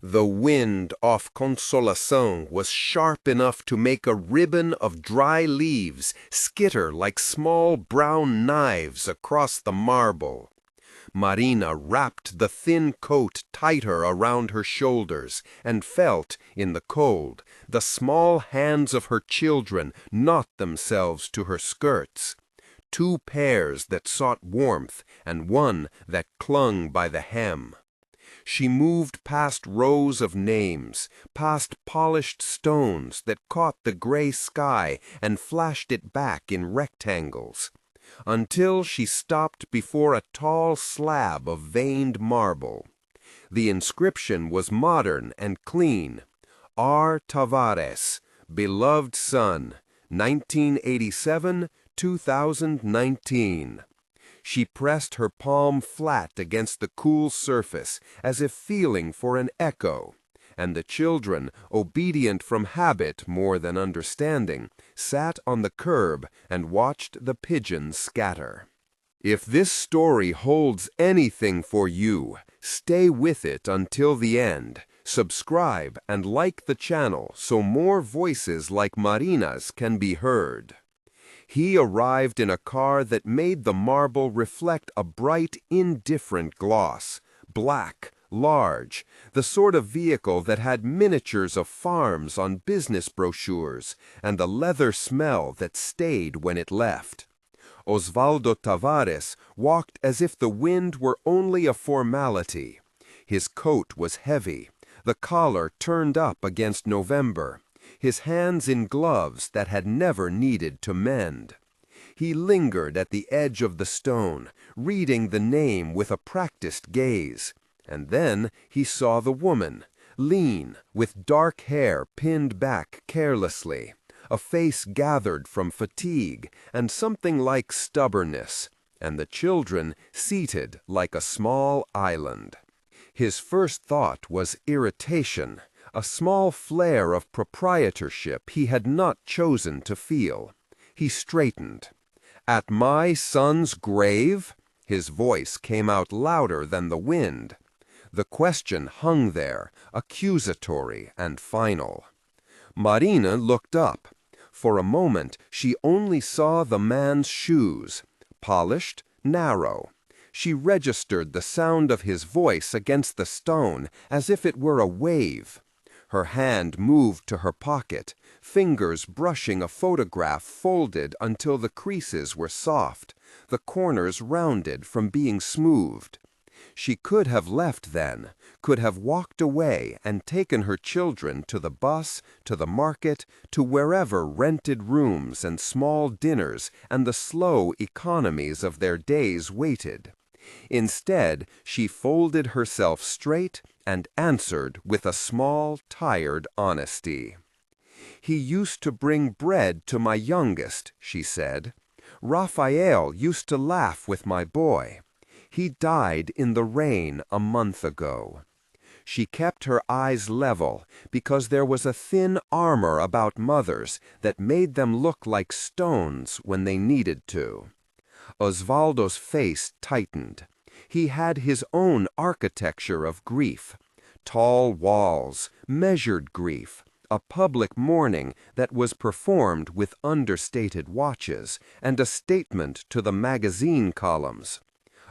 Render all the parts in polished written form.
The wind off Consolação was sharp enough to make a ribbon of dry leaves skitter like small brown knives across the marble. Marina wrapped the thin coat tighter around her shoulders and felt, in the cold, the small hands of her children knot themselves to her skirts. Two pairs that sought warmth and one that clung by the hem. She moved past rows of names, past polished stones that caught the gray sky and flashed it back in rectangles, until she stopped before a tall slab of veined marble. The inscription was modern and clean. R. Tavares, beloved son, 1987-2019. She pressed her palm flat against the cool surface, as if feeling for an echo, and the children, obedient from habit more than understanding, sat on the curb and watched the pigeons scatter. If this story holds anything for you, stay with it until the end. Subscribe and like the channel so more voices like Marina's can be heard. He arrived in a car that made the marble reflect a bright, indifferent gloss, black, large, the sort of vehicle that had miniatures of farms on business brochures and the leather smell that stayed when it left. Osvaldo Tavares walked as if the wind were only a formality. His coat was heavy, the collar turned up against November, his hands in gloves that had never needed to mend. He lingered at the edge of the stone, reading the name with a practiced gaze, and then he saw the woman, lean, with dark hair pinned back carelessly, a face gathered from fatigue and something like stubbornness, and the children seated like a small island. His first thought was irritation, a small flare of proprietorship he had not chosen to feel. He straightened. "At my son's grave?" His voice came out louder than the wind. The question hung there, accusatory and final. Marina looked up. For a moment she only saw the man's shoes, polished, narrow. She registered the sound of his voice against the stone as if it were a wave. Her hand moved to her pocket, fingers brushing a photograph folded until the creases were soft, the corners rounded from being smoothed. She could have left then, could have walked away and taken her children to the bus, to the market, to wherever rented rooms and small dinners and the slow economies of their days waited. Instead, she folded herself straight and answered with a small, tired honesty. "He used to bring bread to my youngest," she said. "Raphael used to laugh with my boy. He died in the rain a month ago." She kept her eyes level because there was a thin armor about mothers that made them look like stones when they needed to. Osvaldo's face tightened. He had his own architecture of grief. Tall walls, measured grief, a public mourning that was performed with understated watches, and a statement to the magazine columns.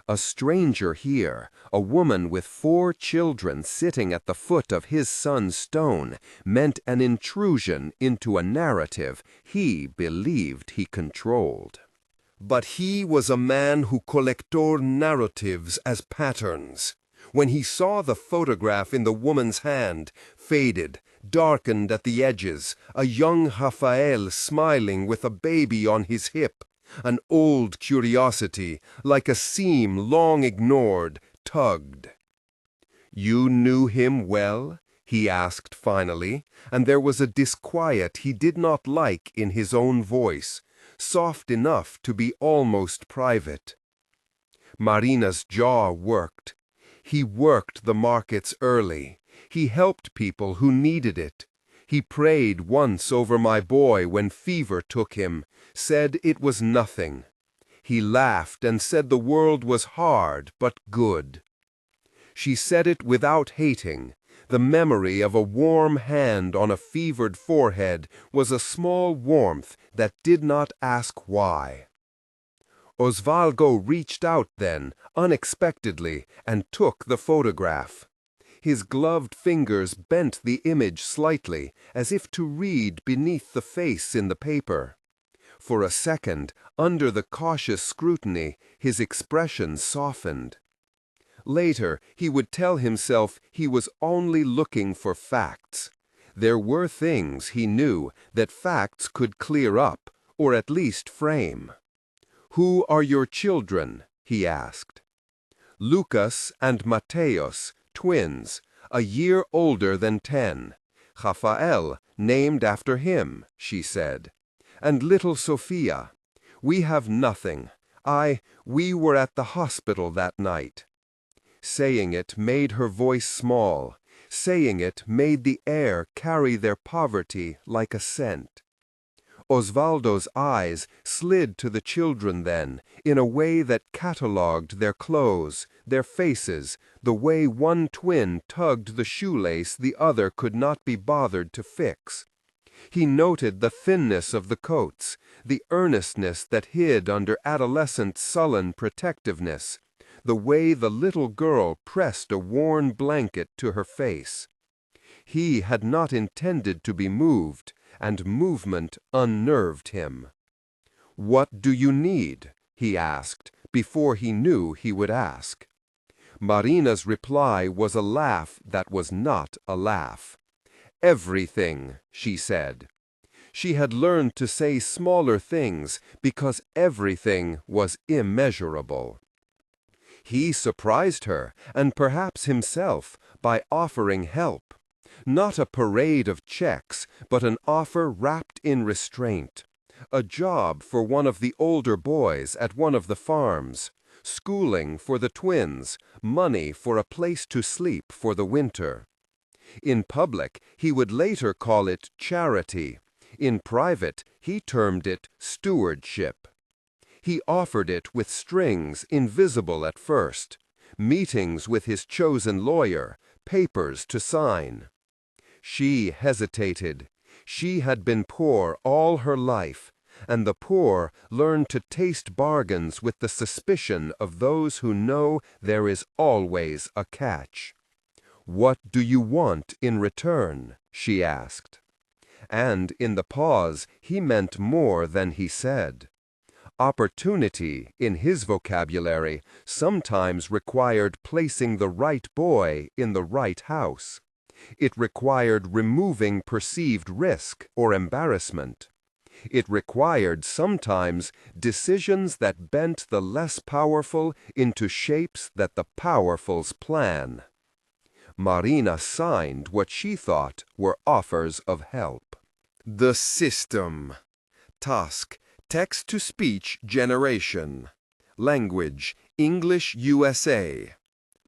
A stranger here, a woman with 4 children sitting at the foot of his son's stone, meant an intrusion into a narrative he believed he controlled. But he was a man who collected narratives as patterns. When he saw the photograph in the woman's hand, faded, darkened at the edges, a young Raphael smiling with a baby on his hip, an old curiosity, like a seam long ignored, tugged. "You knew him well?" he asked finally, and there was a disquiet he did not like in his own voice, soft enough to be almost private. Marina's jaw worked. He worked the markets early. He helped people who needed it. He prayed once over my boy when fever took him, said it was nothing. He laughed and said the world was hard but good. She said it without hating. The memory of a warm hand on a fevered forehead was a small warmth that did not ask why. Osvaldo reached out then, unexpectedly, and took the photograph. His gloved fingers bent the image slightly, as if to read beneath the face in the paper. For a second, under the cautious scrutiny, his expression softened. Later, he would tell himself he was only looking for facts. There were things, he knew, that facts could clear up, or at least frame. "Who are your children?" he asked. "Lucas and Mateos, twins, a year older than 10. Rafael, named after him," she said. "And little Sophia. We have nothing. We were at the hospital that night." Saying it made her voice small. Saying it made the air carry their poverty like a scent. Osvaldo's eyes slid to the children then, in a way that catalogued their clothes, their faces, the way one twin tugged the shoelace the other could not be bothered to fix. He noted the thinness of the coats, the earnestness that hid under adolescent sullen protectiveness, the way the little girl pressed a worn blanket to her face. He had not intended to be moved, and movement unnerved him. "What do you need?" he asked, before he knew he would ask. Marina's reply was a laugh that was not a laugh. "Everything," she said. She had learned to say smaller things because everything was immeasurable. He surprised her, and perhaps himself, by offering help. Not a parade of checks, but an offer wrapped in restraint. A job for one of the older boys at one of the farms. Schooling for the twins. Money for a place to sleep for the winter. In public, he would later call it charity. In private, he termed it stewardship. He offered it with strings invisible at first. Meetings with his chosen lawyer. Papers to sign. She hesitated. She had been poor all her life, and the poor learn to taste bargains with the suspicion of those who know there is always a catch. "What do you want in return?" she asked. And in the pause he meant more than he said. Opportunity, in his vocabulary, sometimes required placing the right boy in the right house. It required removing perceived risk or embarrassment. It required sometimes decisions that bent the less powerful into shapes that the powerfuls plan. Marina signed what she thought were offers of help. The system. Task: text-to-speech generation. Language: English USA.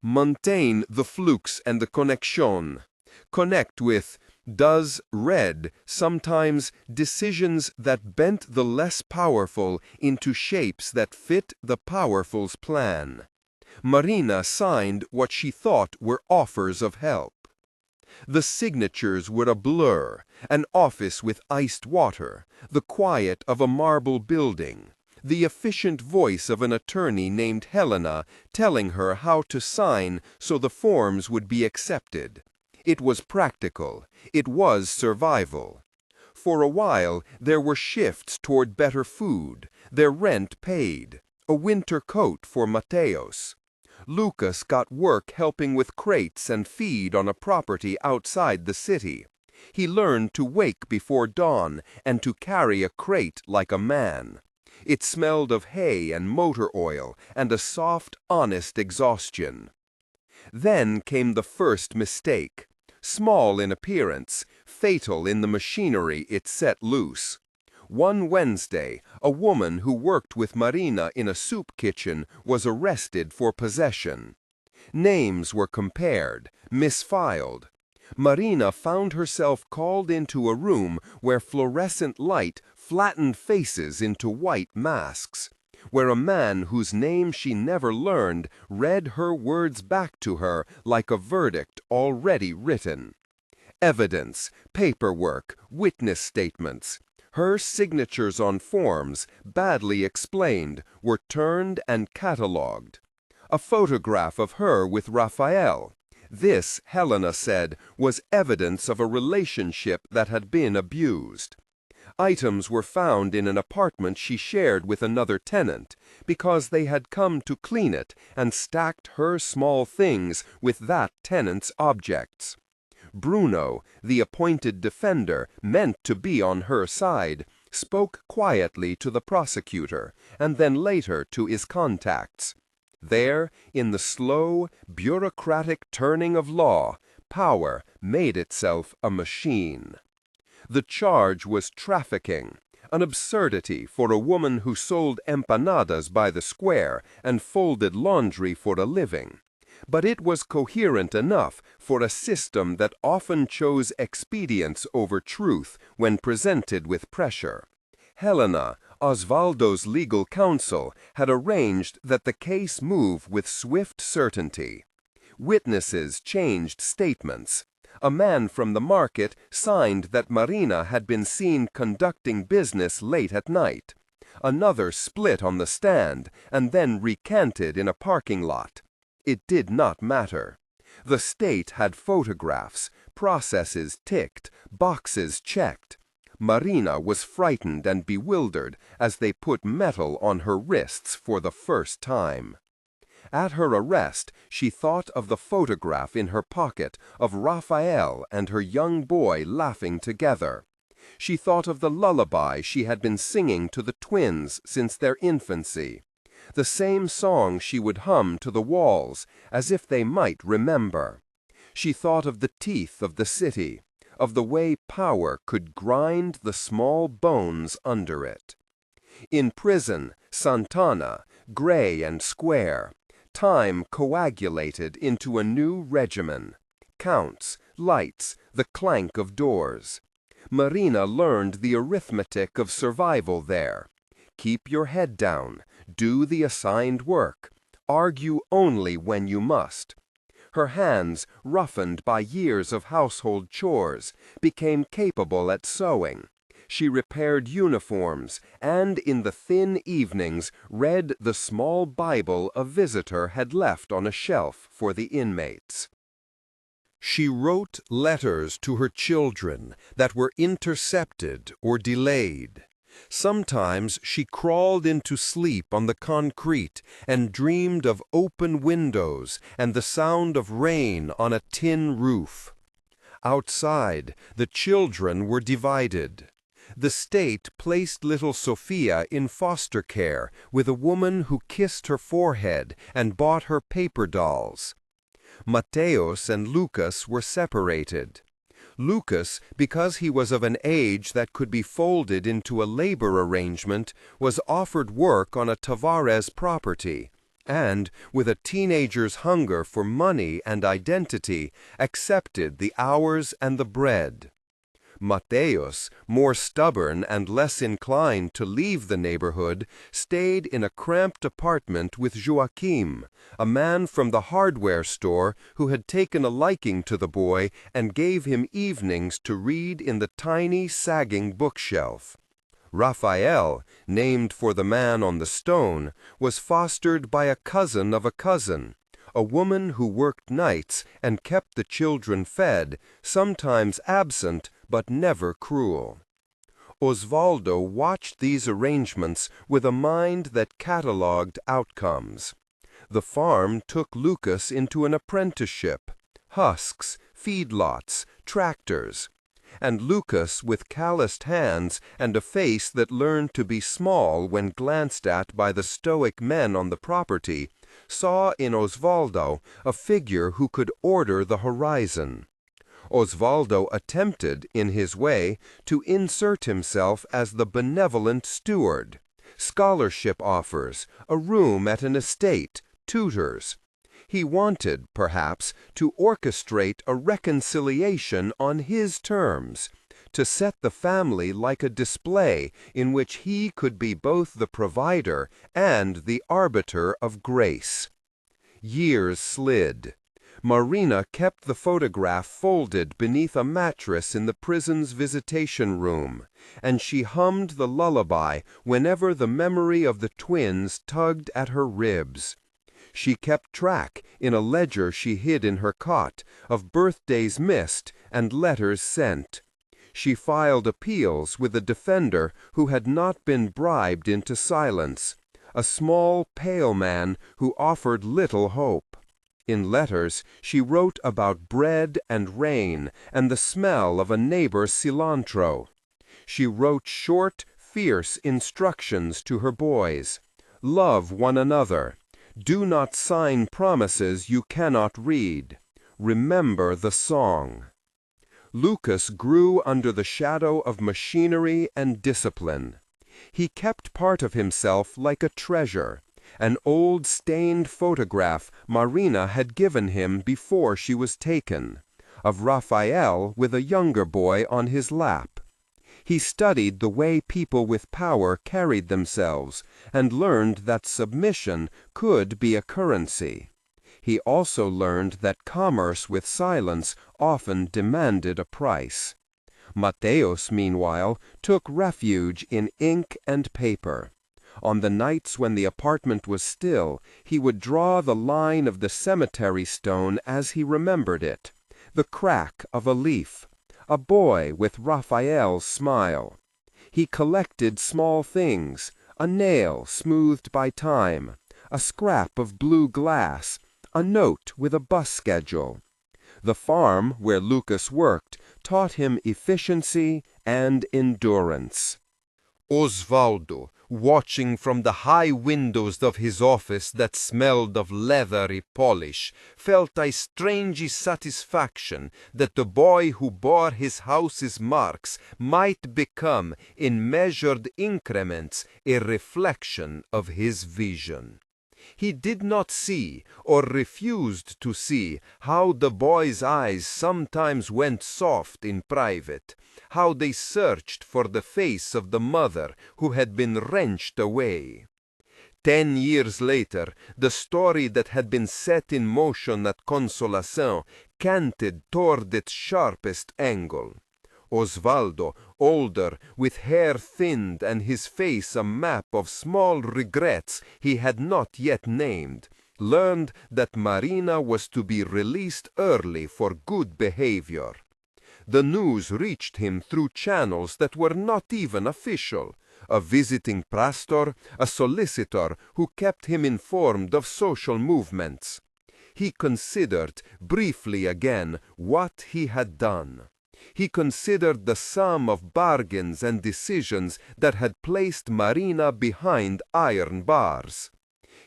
Maintain the flux and the connexion. Connect with does read sometimes decisions that bent the less powerful into shapes that fit the powerful's plan. Marina signed what she thought were offers of help. The signatures were a blur, an office with iced water, the quiet of a marble building, the efficient voice of an attorney named Helena telling her how to sign so the forms would be accepted. It was practical. It was survival. For a while, there were shifts toward better food, their rent paid, a winter coat for Mateos. Lucas got work helping with crates and feed on a property outside the city. He learned to wake before dawn and to carry a crate like a man. It smelled of hay and motor oil and a soft, honest exhaustion. Then came the first mistake. Small in appearance, fatal in the machinery it set loose. One Wednesday, a woman who worked with Marina in a soup kitchen was arrested for possession. Names were compared, misfiled. Marina found herself called into a room where fluorescent light flattened faces into white masks. where a man whose name she never learned read her words back to her like a verdict already written. Evidence, paperwork, witness statements. Her signatures on forms, badly explained, were turned and catalogued. A photograph of her with Raphael. This, Helena said, was evidence of a relationship that had been abused. Items were found in an apartment she shared with another tenant, because they had come to clean it and stacked her small things with that tenant's objects. Bruno, the appointed defender, meant to be on her side, spoke quietly to the prosecutor, and then later to his contacts. There, in the slow, bureaucratic turning of law, power made itself a machine. The charge was trafficking, an absurdity for a woman who sold empanadas by the square and folded laundry for a living. But it was coherent enough for a system that often chose expedience over truth when presented with pressure. Helena, Osvaldo's legal counsel, had arranged that the case move with swift certainty. Witnesses changed statements. A man from the market signed that Marina had been seen conducting business late at night. Another split on the stand and then recanted in a parking lot. It did not matter. The state had photographs, processes ticked, boxes checked. Marina was frightened and bewildered as they put metal on her wrists for the first time. At her arrest, she thought of the photograph in her pocket of Raphael and her young boy laughing together. She thought of the lullaby she had been singing to the twins since their infancy. The same song she would hum to the walls, as if they might remember. She thought of the teeth of the city, of the way power could grind the small bones under it. In prison, Santana, gray and square, time coagulated into a new regimen. Counts, lights, the clank of doors. Marina learned the arithmetic of survival there. Keep your head down, do the assigned work, argue only when you must. Her hands, roughened by years of household chores, became capable at sewing. She repaired uniforms and in the thin evenings read the small Bible a visitor had left on a shelf for the inmates. She wrote letters to her children that were intercepted or delayed. Sometimes she crawled into sleep on the concrete and dreamed of open windows and the sound of rain on a tin roof. Outside, the children were divided. The state placed little Sophia in foster care with a woman who kissed her forehead and bought her paper dolls. Mateos and Lucas were separated. Lucas, because he was of an age that could be folded into a labor arrangement, was offered work on a Tavares property, and, with a teenager's hunger for money and identity, accepted the hours and the bread. Mateos, more stubborn and less inclined to leave the neighborhood, stayed in a cramped apartment with Joachim, a man from the hardware store who had taken a liking to the boy and gave him evenings to read in the tiny, sagging bookshelf. Raphael, named for the man on the stone, was fostered by a cousin of a cousin, a woman who worked nights and kept the children fed, sometimes absent but never cruel. Osvaldo watched these arrangements with a mind that catalogued outcomes. The farm took Lucas into an apprenticeship, husks, feedlots, tractors. And Lucas, with calloused hands and a face that learned to be small when glanced at by the stoic men on the property, saw in Osvaldo a figure who could order the horizon. Osvaldo attempted, in his way, to insert himself as the benevolent steward. Scholarship offers, a room at an estate, tutors. He wanted, perhaps, to orchestrate a reconciliation on his terms, to set the family like a display in which he could be both the provider and the arbiter of grace. Years slid. Marina kept the photograph folded beneath a mattress in the prison's visitation room, and she hummed the lullaby whenever the memory of the twins tugged at her ribs. She kept track, in a ledger she hid in her cot, of birthdays missed and letters sent. She filed appeals with a defender who had not been bribed into silence, a small, pale man who offered little hope. In letters, she wrote about bread and rain and the smell of a neighbor's cilantro. She wrote short, fierce instructions to her boys. Love one another. Do not sign promises you cannot read. Remember the song. Lucas grew under the shadow of machinery and discipline. He kept part of himself like a treasure, an old stained photograph Marina had given him before she was taken, of Raphael with a younger boy on his lap. He studied the way people with power carried themselves and learned that submission could be a currency. He also learned that commerce with silence often demanded a price. Mateos, meanwhile, took refuge in ink and paper. On the nights when the apartment was still, he would draw the line of the cemetery stone as he remembered it, the crack of a leaf, a boy with Raphael's smile. He collected small things, a nail smoothed by time, a scrap of blue glass, a note with a bus schedule. The farm where Lucas worked taught him efficiency and endurance. Osvaldo, watching from the high windows of his office that smelled of leathery polish, felt a strange satisfaction that the boy who bore his house's marks might become, in measured increments, a reflection of his vision. He did not see, or refused to see, how the boy's eyes sometimes went soft in private, how they searched for the face of the mother who had been wrenched away. 10 years later, the story that had been set in motion at Consolação canted toward its sharpest angle. Osvaldo, older, with hair thinned and his face a map of small regrets he had not yet named, learned that Marina was to be released early for good behavior. The news reached him through channels that were not even official. A visiting pastor, a solicitor who kept him informed of social movements. He considered, briefly again, what he had done. He considered the sum of bargains and decisions that had placed Marina behind iron bars.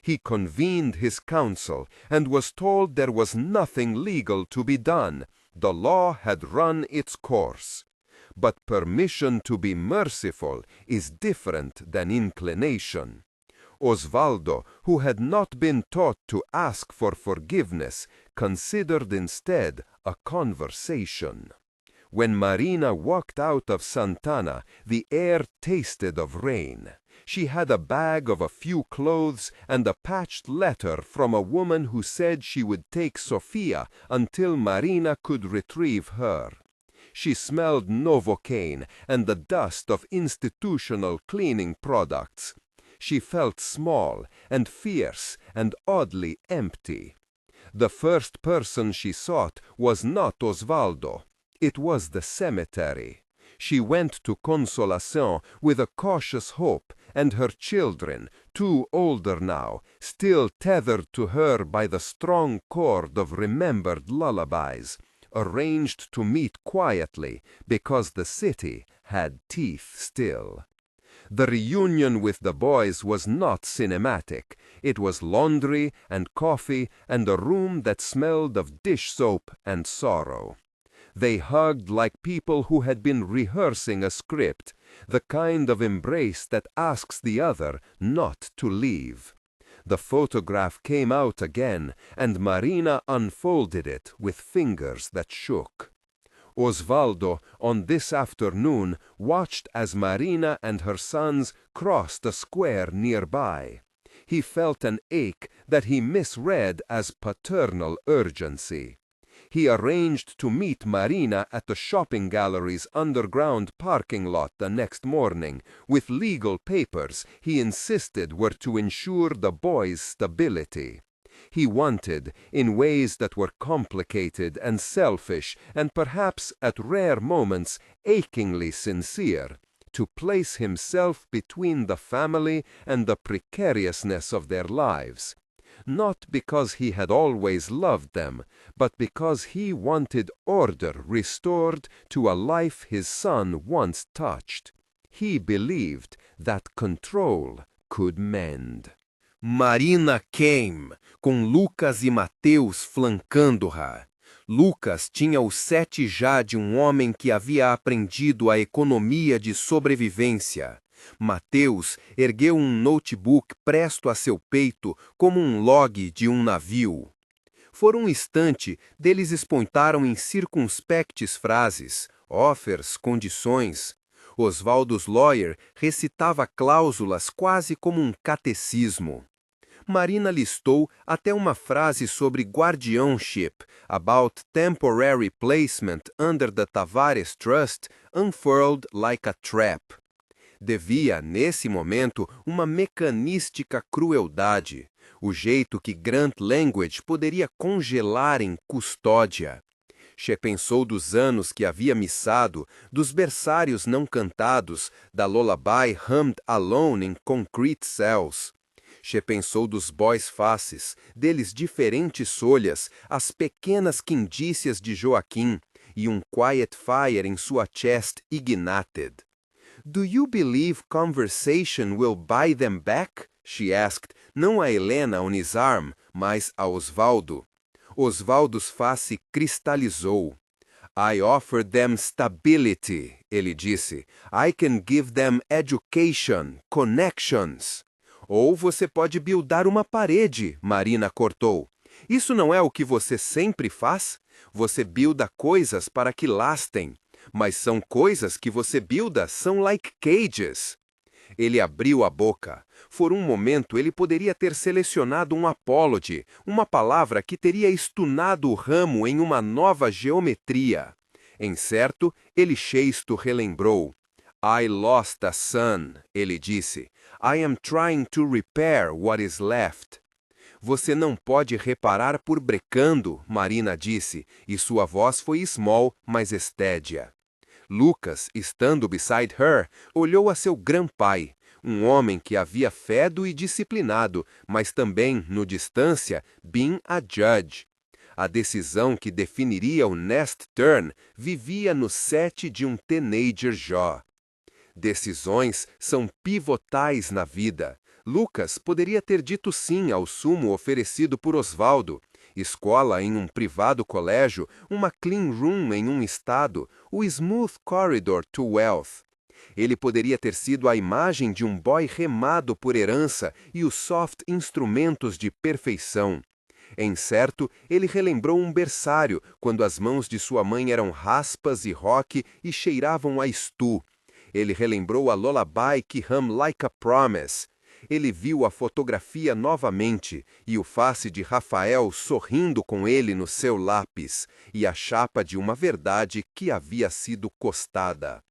He convened his council and was told there was nothing legal to be done. The law had run its course. But permission to be merciful is different than inclination. Osvaldo, who had not been taught to ask for forgiveness, considered instead a conversation. When Marina walked out of Santana, the air tasted of rain. She had a bag of a few clothes and a patched letter from a woman who said she would take Sofia until Marina could retrieve her. She smelled Novocaine and the dust of institutional cleaning products. She felt small and fierce and oddly empty. The first person she sought was not Osvaldo. It was the cemetery. She went to Consolação with a cautious hope, and her children, 2 older now, still tethered to her by the strong cord of remembered lullabies, arranged to meet quietly because the city had teeth still. The reunion with the boys was not cinematic. It was laundry and coffee and a room that smelled of dish soap and sorrow. They hugged like people who had been rehearsing a script, the kind of embrace that asks the other not to leave. The photograph came out again, and Marina unfolded it with fingers that shook. Osvaldo, on this afternoon, watched as Marina and her sons crossed a square nearby. He felt an ache that he misread as paternal urgency. He arranged to meet Marina at the shopping gallery's underground parking lot the next morning, with legal papers he insisted were to ensure the boy's stability. He wanted, in ways that were complicated and selfish, and perhaps at rare moments achingly sincere, to place himself between the family and the precariousness of their lives. Not because he had always loved them, but because he wanted order restored to a life his son once touched. He believed that control could mend. Marina came, com Lucas e Mateus flancando-a. Lucas tinha o sete já de um homem que havia aprendido a economia de sobrevivência. Mateus ergueu um notebook presto a seu peito como um log de um navio. Por um instante, deles espontaram em circunspectes frases, offers, condições. Osvaldo's lawyer recitava cláusulas quase como um catecismo. Marina listou até uma frase sobre guardianship, about temporary placement under the Tavares Trust, unfurled like a trap. Devia, nesse momento, uma mecanística crueldade, o jeito que Grant Language poderia congelar em custódia. She pensou dos anos que havia missado, dos berçários não cantados, da lullaby hummed alone in concrete cells. She pensou dos boys faces, deles diferentes folhas, as pequenas quindícias de Joaquim, e um quiet fire em sua chest ignited. "Do you believe conversation will buy them back?" she asked, não a Helena on his arm, mas a Osvaldo. Osvaldo's face cristalizou. "I offer them stability," ele disse. "I can give them education, connections." Ou você pode buildar uma parede, Marina cortou. Isso não é o que você sempre faz? Você builda coisas para que lastem. Mas são coisas que você builda são like cages. Ele abriu a boca. Por um momento ele poderia ter selecionado um apology, uma palavra que teria estunado o ramo em uma nova geometria. Em certo, ele cheisto relembrou. "I lost a son," ele disse. "I am trying to repair what is left." "Você não pode reparar por brecando," Marina disse, e sua voz foi small, mas estédia. Lucas, estando beside her, olhou a seu grandpai, um homem que havia fedo e disciplinado, mas também, no distância, been a judge. A decisão que definiria o next turn vivia no sete de um teenager Jó. Decisões são pivotais na vida. Lucas poderia ter dito sim ao sumo oferecido por Osvaldo. Escola em um privado colégio, uma clean room em um estado, o smooth corridor to wealth. Ele poderia ter sido a imagem de um boy remado por herança e os soft instrumentos de perfeição. Em certo, ele relembrou um berçário, quando as mãos de sua mãe eram raspas e rock e cheiravam a estu. Ele relembrou a lullaby que hum like a promise. Ele viu a fotografia novamente, e o face de Rafael sorrindo com ele no seu lápis, e a chapa de uma verdade que havia sido costada.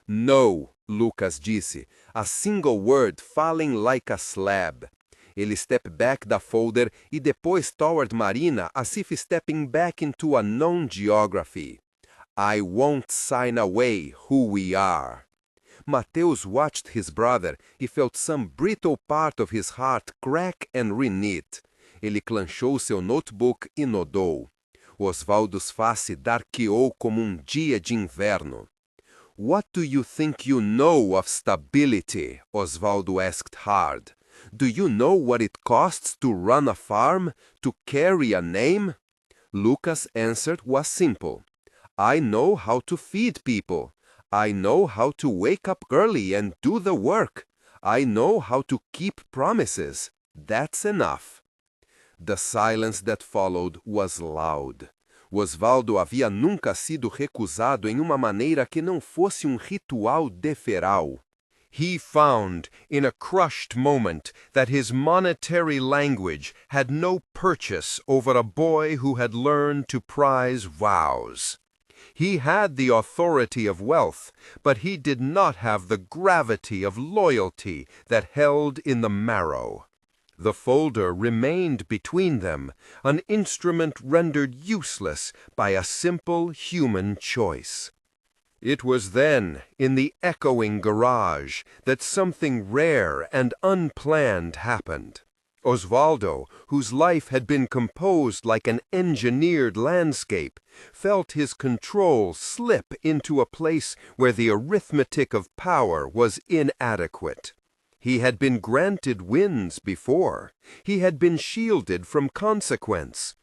"No", Lucas disse, a single word falling like a slab. Ele step back da folder e depois toward Marina as if stepping back into a known geography. "I won't sign away who we are." Mateus watched his brother e felt some brittle part of his heart crack and reknit. Ele clanchou seu notebook e nodou. Osvaldo's face darqueou como um dia de inverno. "What do you think you know of stability?" Osvaldo asked hard. "Do you know what it costs to run a farm, to carry a name?" Lucas' answer was simple. "I know how to feed people. I know how to wake up early and do the work. I know how to keep promises. That's enough." The silence that followed was loud. Osvaldo havia nunca sido recusado em uma maneira que não fosse ritual deferal. He found, in a crushed moment, that his monetary language had no purchase over a boy who had learned to prize vows. He had the authority of wealth, but he did not have the gravity of loyalty that held in the marrow. The folder remained between them, an instrument rendered useless by a simple human choice. It was then, in the echoing garage, that something rare and unplanned happened. Osvaldo, whose life had been composed like an engineered landscape, felt his control slip into a place where the arithmetic of power was inadequate. He had been granted wins before. He had been shielded from consequence.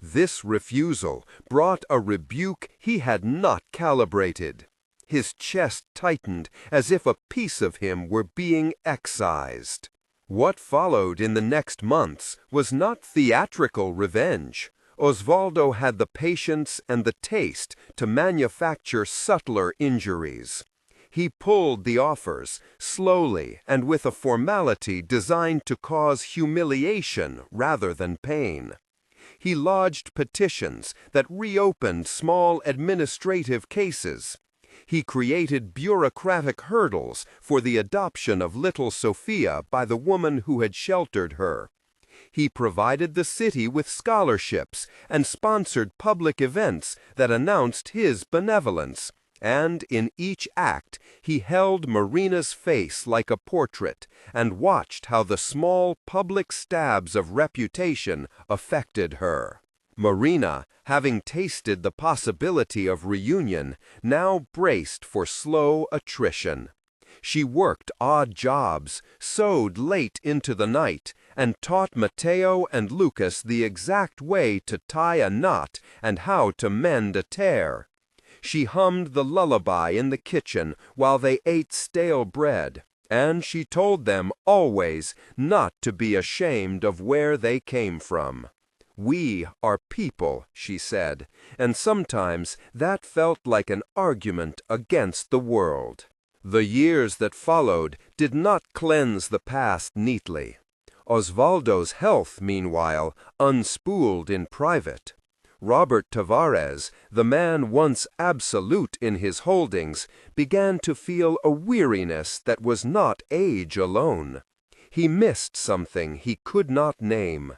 This refusal brought a rebuke he had not calibrated. His chest tightened as if a piece of him were being excised. What followed in the next months was not theatrical revenge. Osvaldo had the patience and the taste to manufacture subtler injuries. He pulled the offers, slowly and with a formality designed to cause humiliation rather than pain. He lodged petitions that reopened small administrative cases. He created bureaucratic hurdles for the adoption of little Sophia by the woman who had sheltered her. He provided the city with scholarships and sponsored public events that announced his benevolence. And in each act, he held Marina's face like a portrait and watched how the small public stabs of reputation affected her. Marina, having tasted the possibility of reunion, now braced for slow attrition. She worked odd jobs, sewed late into the night, and taught Matteo and Lucas the exact way to tie a knot and how to mend a tear. She hummed the lullaby in the kitchen while they ate stale bread, and she told them always not to be ashamed of where they came from. "We are people," she said, and sometimes that felt like an argument against the world. The years that followed did not cleanse the past neatly. Osvaldo's health, meanwhile, unspooled in private. Robert Tavares, the man once absolute in his holdings, began to feel a weariness that was not age alone. He missed something he could not name.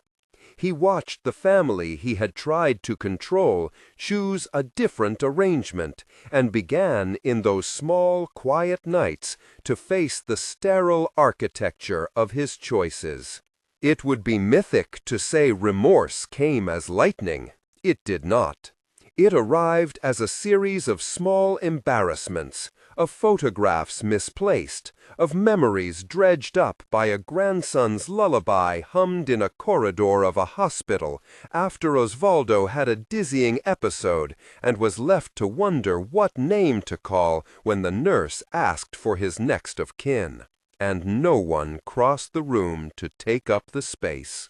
He watched the family he had tried to control choose a different arrangement, and began in those small, quiet nights to face the sterile architecture of his choices. It would be mythic to say remorse came as lightning. It did not. It arrived as a series of small embarrassments, of photographs misplaced, of memories dredged up by a grandson's lullaby hummed in a corridor of a hospital after Osvaldo had a dizzying episode and was left to wonder what name to call when the nurse asked for his next of kin. And no one crossed the room to take up the space.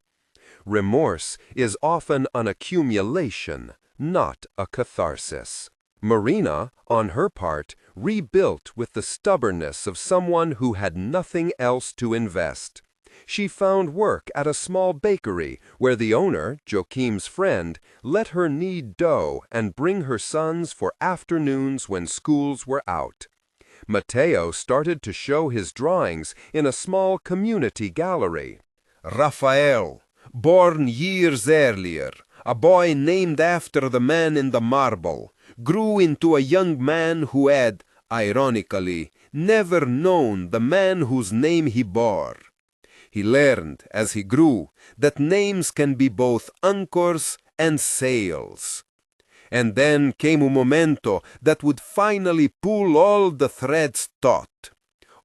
Remorse is often an accumulation, not a catharsis. Marina, on her part, rebuilt with the stubbornness of someone who had nothing else to invest. She found work at a small bakery where the owner, Joachim's friend, let her knead dough and bring her sons for afternoons when schools were out. Matteo started to show his drawings in a small community gallery. Raphael, born years earlier, a boy named after the man in the marble, grew into a young man who had, ironically, never known the man whose name he bore. He learned, as he grew, that names can be both anchors and sails. And then came a momento that would finally pull all the threads taut.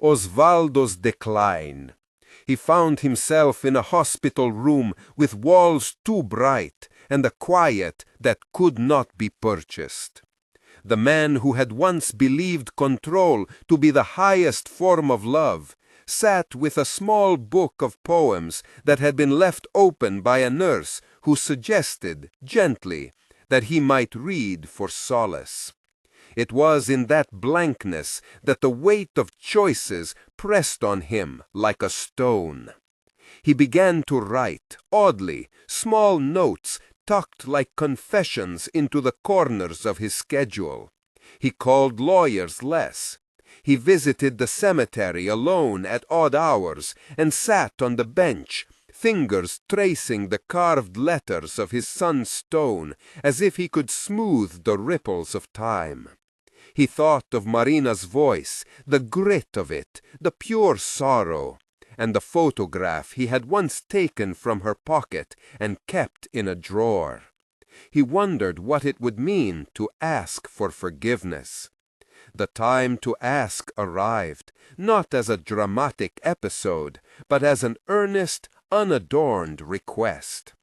Osvaldo's decline. He found himself in a hospital room with walls too bright and a quiet that could not be purchased. The man who had once believed control to be the highest form of love sat with a small book of poems that had been left open by a nurse who suggested, gently, that he might read for solace. It was in that blankness that the weight of choices pressed on him like a stone. He began to write, oddly, small notes tucked like confessions into the corners of his schedule. He called lawyers less. He visited the cemetery alone at odd hours and sat on the bench, fingers tracing the carved letters of his son's stone as if he could smooth the ripples of time. He thought of Marina's voice, the grit of it, the pure sorrow, and the photograph he had once taken from her pocket and kept in a drawer. He wondered what it would mean to ask for forgiveness. The time to ask arrived, not as a dramatic episode, but as an earnest, unadorned request.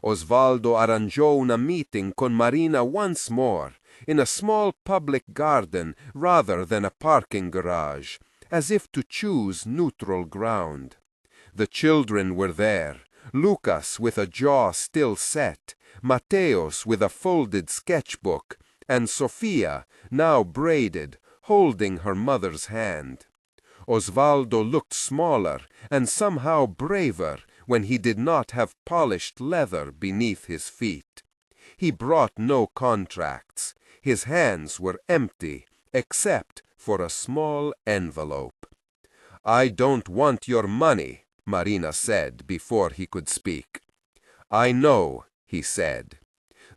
Osvaldo arrangiò una meeting con Marina once more, in a small public garden rather than a parking garage, as if to choose neutral ground. The children were there, Lucas with a jaw still set, Mateos with a folded sketchbook, and Sofia, now braided, holding her mother's hand. Osvaldo looked smaller and somehow braver when he did not have polished leather beneath his feet. He brought no contracts. His hands were empty, except for a small envelope. "I don't want your money," Marina said before he could speak. "I know," he said.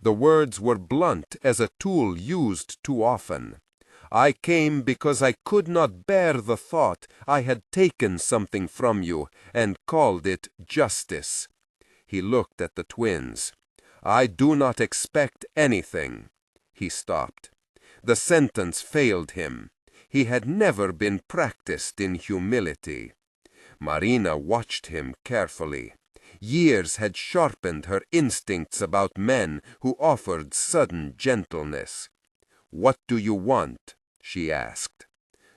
The words were blunt as a tool used too often. "I came because I could not bear the thought I had taken something from you and called it justice." He looked at the twins. "I do not expect anything." He stopped. The sentence failed him. He had never been practiced in humility. Marina watched him carefully. Years had sharpened her instincts about men who offered sudden gentleness. "What do you want?" she asked.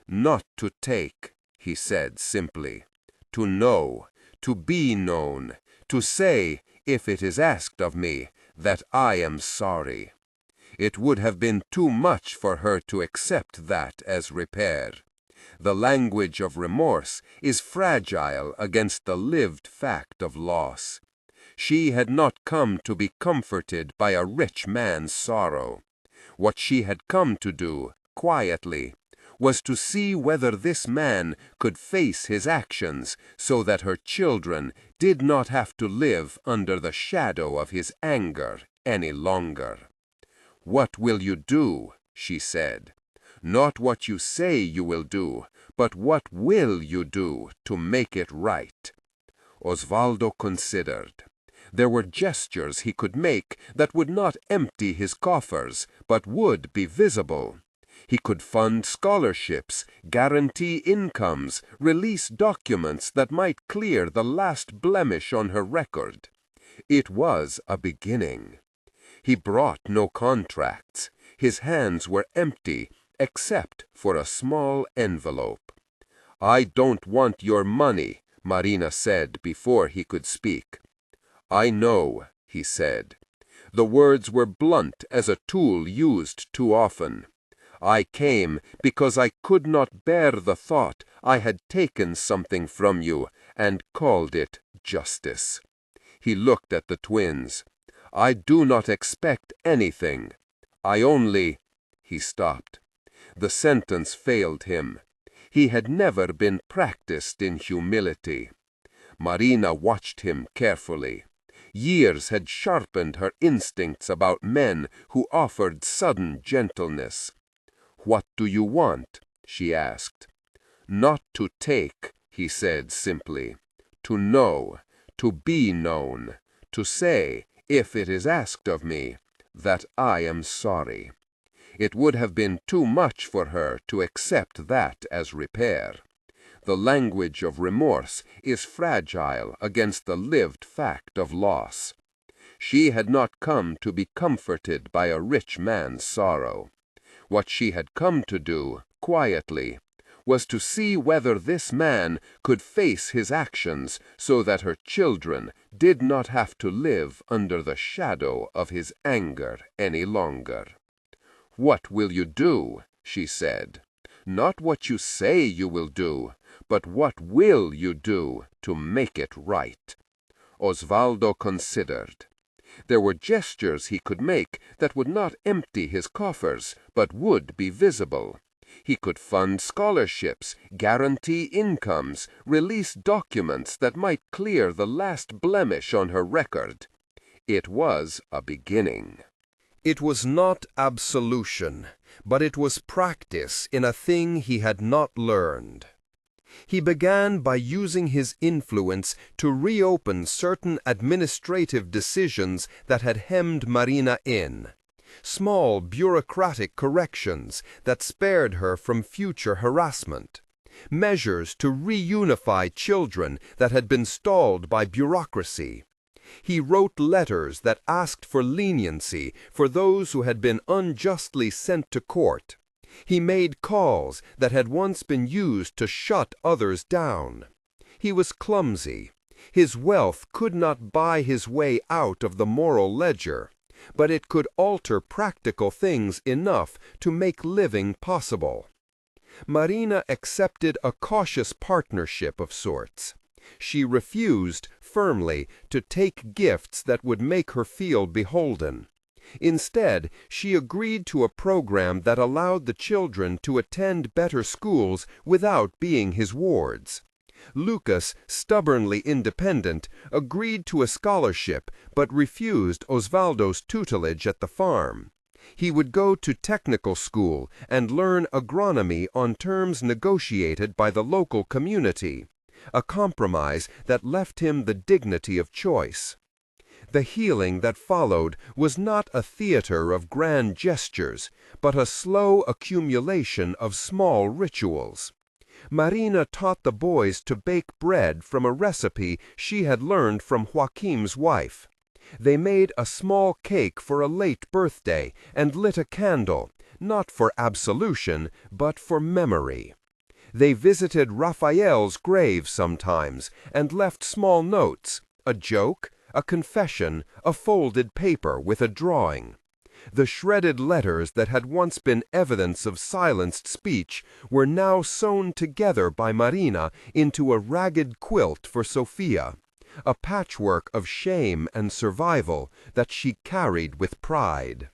"Not to take," he said simply. "To know, to be known, to say, if it is asked of me, that I am sorry." It would have been too much for her to accept that as repair. The language of remorse is fragile against the lived fact of loss. She had not come to be comforted by a rich man's sorrow. What she had come to do, quietly, was to see whether this man could face his actions so that her children did not have to live under the shadow of his anger any longer. "What will you do?" she said. "Not what you say you will do, but what will you do to make it right?" Osvaldo considered. There were gestures he could make that would not empty his coffers, but would be visible. He could fund scholarships, guarantee incomes, release documents that might clear the last blemish on her record. It was a beginning. He brought no contracts. His hands were empty, except for a small envelope. "I don't want your money," Marina said before he could speak. "I know," he said. The words were blunt as a tool used too often. "I came because I could not bear the thought I had taken something from you and called it justice." He looked at the twins. "I do not expect anything. I only—" He stopped. The sentence failed him. He had never been practiced in humility. Marina watched him carefully. Years had sharpened her instincts about men who offered sudden gentleness. "What do you want?" she asked. "Not to take," he said simply. "To know, to be known, to say, if it is asked of me, that I am sorry." It would have been too much for her to accept that as repair. The language of remorse is fragile against the lived fact of loss. She had not come to be comforted by a rich man's sorrow. What she had come to do, quietly, was to see whether this man could face his actions so that her children did not have to live under the shadow of his anger any longer. "What will you do?" she said. "Not what you say you will do, but what will you do to make it right?" Osvaldo considered. There were gestures he could make that would not empty his coffers, but would be visible. He could fund scholarships, guarantee incomes, release documents that might clear the last blemish on her record. It was a beginning. It was not absolution, but it was practice in a thing he had not learned. He began by using his influence to reopen certain administrative decisions that had hemmed Marina in. Small bureaucratic corrections that spared her from future harassment. Measures to reunify children that had been stalled by bureaucracy. He wrote letters that asked for leniency for those who had been unjustly sent to court. He made calls that had once been used to shut others down. He was clumsy. His wealth could not buy his way out of the moral ledger, but it could alter practical things enough to make living possible. Marina accepted a cautious partnership of sorts. She refused, firmly, to take gifts that would make her feel beholden. Instead, she agreed to a program that allowed the children to attend better schools without being his wards. Lucas, stubbornly independent, agreed to a scholarship but refused Osvaldo's tutelage at the farm. He would go to technical school and learn agronomy on terms negotiated by the local community, a compromise that left him the dignity of choice. The healing that followed was not a theater of grand gestures, but a slow accumulation of small rituals. Marina taught the boys to bake bread from a recipe she had learned from Joaquim's wife. They made a small cake for a late birthday and lit a candle, not for absolution, but for memory. They visited Raphael's grave sometimes and left small notes, a joke, a confession, a folded paper with a drawing. The shredded letters that had once been evidence of silenced speech were now sewn together by Marina into a ragged quilt for Sophia, a patchwork of shame and survival that she carried with pride.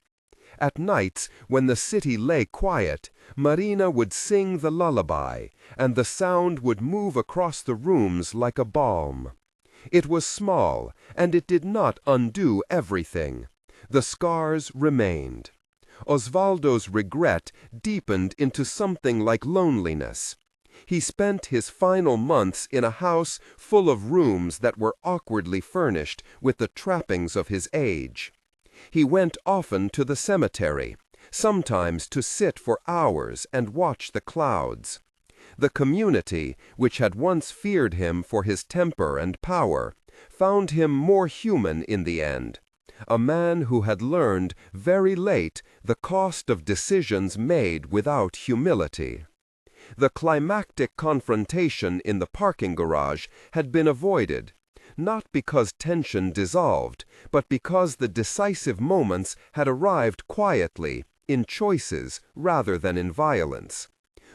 At nights, when the city lay quiet, Marina would sing the lullaby, and the sound would move across the rooms like a balm. It was small, and it did not undo everything. The scars remained. Osvaldo's regret deepened into something like loneliness. He spent his final months in a house full of rooms that were awkwardly furnished with the trappings of his age. He went often to the cemetery, sometimes to sit for hours and watch the clouds. The community, which had once feared him for his temper and power, found him more human in the end, a man who had learned, very late, the cost of decisions made without humility. The climactic confrontation in the parking garage had been avoided, not because tension dissolved, but because the decisive moments had arrived quietly, in choices rather than in violence.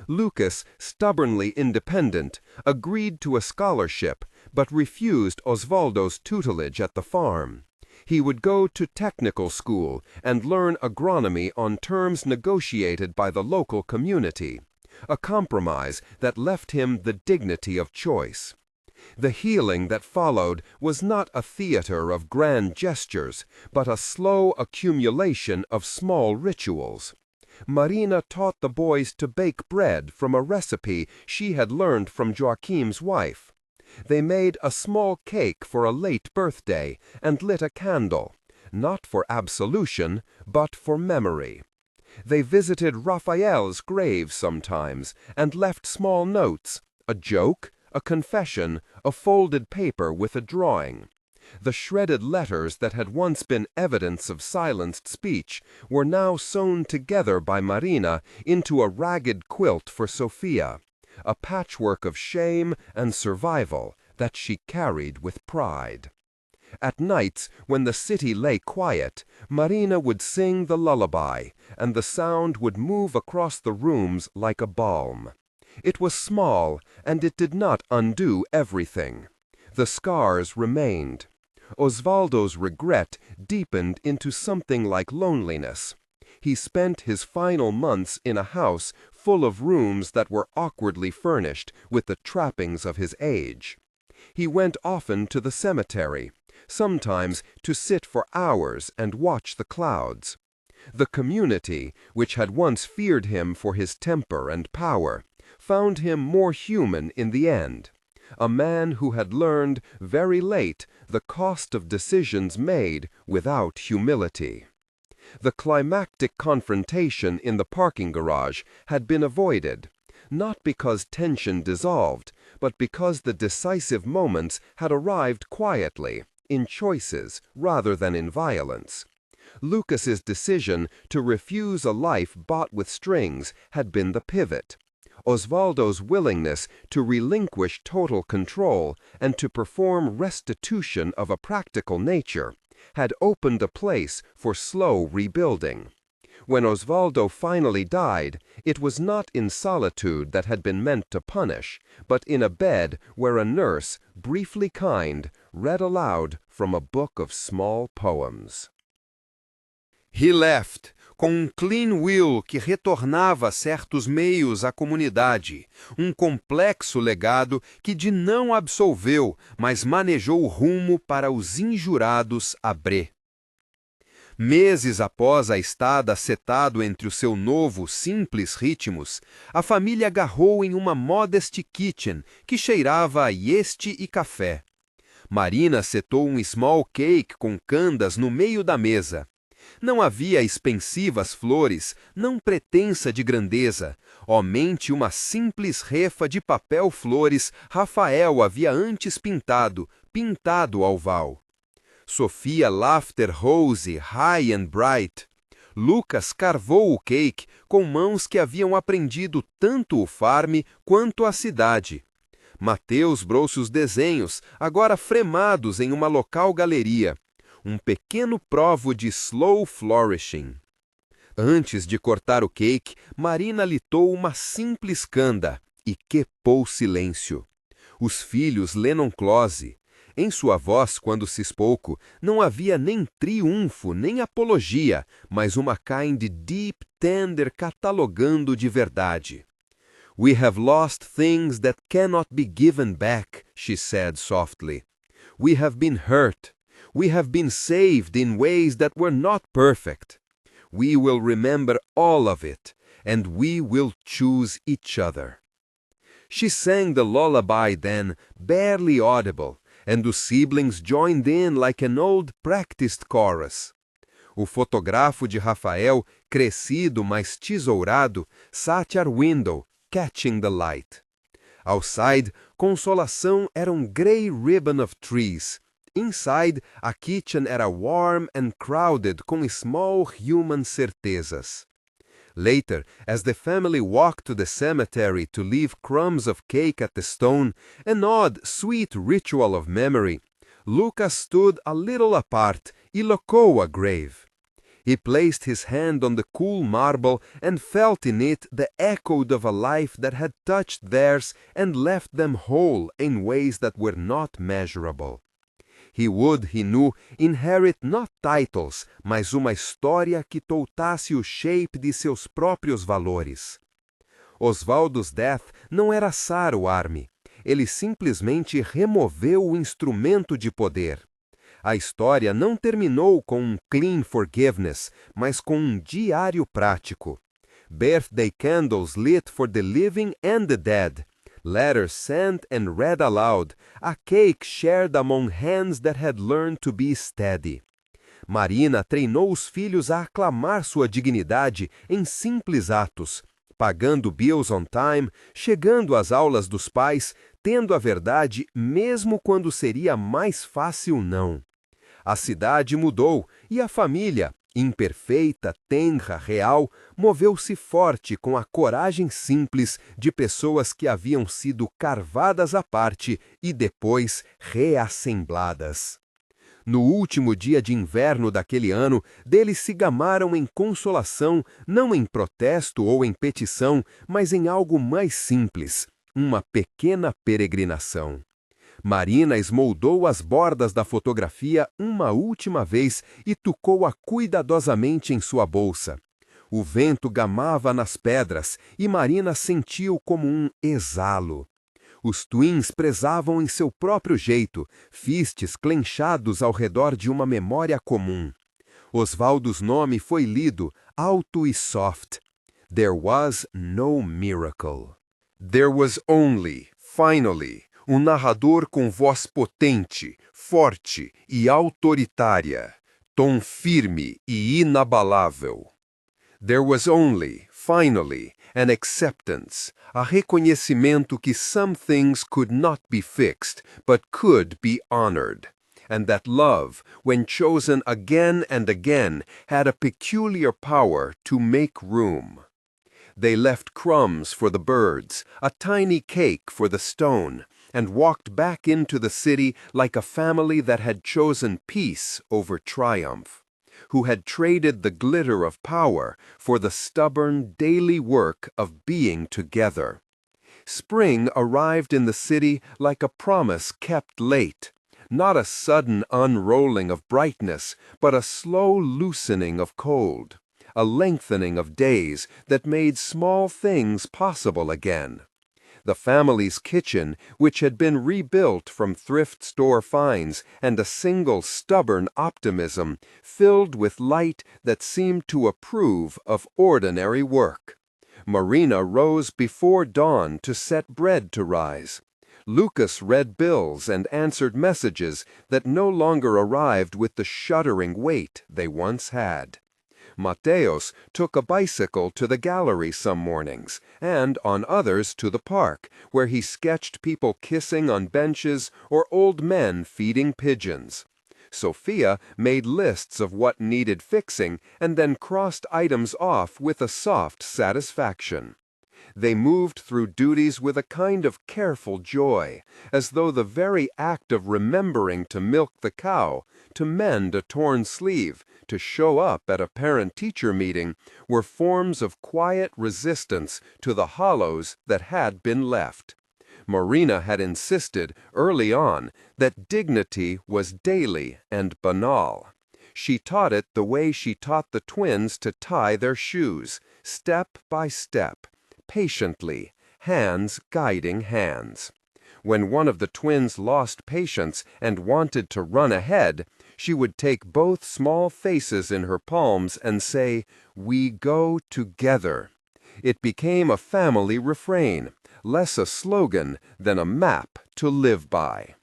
Lucas, stubbornly independent, agreed to a scholarship, but refused Osvaldo's tutelage at the farm. He would go to technical school and learn agronomy on terms negotiated by the local community, a compromise that left him the dignity of choice. The healing that followed was not a theater of grand gestures, but a slow accumulation of small rituals. Marina taught the boys to bake bread from a recipe she had learned from Joaquim's wife. They made a small cake for a late birthday and lit a candle, not for absolution, but for memory. They visited Raphael's grave sometimes and left small notes, a joke, a confession, a folded paper with a drawing. The shredded letters that had once been evidence of silenced speech were now sewn together by Marina into a ragged quilt for Sophia, a patchwork of shame and survival that she carried with pride. At nights, when the city lay quiet, Marina would sing the lullaby, and the sound would move across the rooms like a balm. It was small, and it did not undo everything. The scars remained. Osvaldo's regret deepened into something like loneliness. He spent his final months in a house full of rooms that were awkwardly furnished with the trappings of his age. He went often to the cemetery, sometimes to sit for hours and watch the clouds. The community, which had once feared him for his temper and power, found him more human in the end. A man who had learned, very late, the cost of decisions made without humility. The climactic confrontation in the parking garage had been avoided, not because tension dissolved, but because the decisive moments had arrived quietly, in choices rather than in violence. Lucas's decision to refuse a life bought with strings had been the pivot. Osvaldo's willingness to relinquish total control and to perform restitution of a practical nature had opened a place for slow rebuilding. When Osvaldo finally died, it was not in solitude that had been meant to punish, but in a bed where a nurse, briefly kind, read aloud from a book of small poems. He left, com clean will que retornava certos meios à comunidade, complexo legado que de não absolveu, mas manejou o rumo para os injurados a Bré. Meses após a estada setado entre o seu novo, simples ritmos, a família agarrou em uma modest kitchen que cheirava a ieste e café. Marina setou small cake com candas no meio da mesa. Não havia expensivas flores, não pretensa de grandeza. Omente uma simples refa de papel flores Rafael havia antes pintado ao val. Sofia laughter rose, high and bright. Lucas carvou o cake com mãos que haviam aprendido tanto o farm quanto a cidade. Mateus trouxe os desenhos, agora fremados em uma local galeria. Pequeno provo de slow flourishing. Antes de cortar o cake, Marina litou uma simples canda e quepou silêncio. Os filhos Lennon Close. Em sua voz, quando se expouco, não havia nem triunfo, nem apologia, mas uma kind deep tender catalogando de verdade. We have lost things that cannot be given back, she said softly. We have been hurt. We have been saved in ways that were not perfect. We will remember all of it, and we will choose each other. She sang the lullaby then, barely audible, and the siblings joined in like an old practiced chorus. O fotografo de Rafael, crescido mas tesourado, sat at window, catching the light. Outside, consolação era grey ribbon of trees. Inside, a kitchen era warm and crowded com small human certezas. Later, as the family walked to the cemetery to leave crumbs of cake at the stone, an odd, sweet ritual of memory, Lucas stood a little apart e locou a grave. He placed his hand on the cool marble and felt in it the echo of a life that had touched theirs and left them whole in ways that were not measurable. He would, he knew, inherit not titles, mas uma história que toutasse o shape de seus próprios valores. Osvaldo's death não era assar o arme. Ele simplesmente removeu o instrumento de poder. A história não terminou com clean forgiveness, mas com diário prático. Birthday candles lit for the living and the dead. Letters sent and read aloud, a cake shared among hands that had learned to be steady. Marina treinou os filhos a aclamar sua dignidade em simples atos, pagando bills on time, chegando às aulas dos pais, tendo a verdade mesmo quando seria mais fácil não. A cidade mudou e a família, Imperfeita, tenra, real, moveu-se forte com a coragem simples de pessoas que haviam sido carvadas à parte e depois reassembladas. No último dia de inverno daquele ano, deles se gamaram em consolação, não em protesto ou em petição, mas em algo mais simples, uma pequena peregrinação. Marina esmoldou as bordas da fotografia uma última vez e tucou-a cuidadosamente em sua bolsa. O vento gamava nas pedras e Marina sentiu como um exalo. Os twins prezavam em seu próprio jeito, fistes clenchados ao redor de uma memória comum. Osvaldo's nome foi lido, alto e soft. There was no miracle. There was only, finally, um narrador com voz potente, forte e autoritária, tom firme e inabalável. There was only, finally, an acceptance, a reconhecimento que some things could not be fixed, but could be honored, and that love, when chosen again and again, had a peculiar power to make room. They left crumbs for the birds, a tiny cake for the stone, and walked back into the city like a family that had chosen peace over triumph, who had traded the glitter of power for the stubborn daily work of being together. Spring arrived in the city like a promise kept late, not a sudden unrolling of brightness, but a slow loosening of cold, a lengthening of days that made small things possible again. The family's kitchen, which had been rebuilt from thrift store finds and a single stubborn optimism, filled with light that seemed to approve of ordinary work. Marina rose before dawn to set bread to rise. Lucas read bills and answered messages that no longer arrived with the shuddering weight they once had. Mateos took a bicycle to the gallery some mornings, and on others to the park, where he sketched people kissing on benches or old men feeding pigeons. Sophia made lists of what needed fixing and then crossed items off with a soft satisfaction. They moved through duties with a kind of careful joy, as though the very act of remembering to milk the cow, to mend a torn sleeve, to show up at a parent-teacher meeting, were forms of quiet resistance to the hollows that had been left. Marina had insisted, early on, that dignity was daily and banal. She taught it the way she taught the twins to tie their shoes, step by step, patiently, hands guiding hands. When one of the twins lost patience and wanted to run ahead, she would take both small faces in her palms and say, "We go together." It became a family refrain, less a slogan than a map to live by.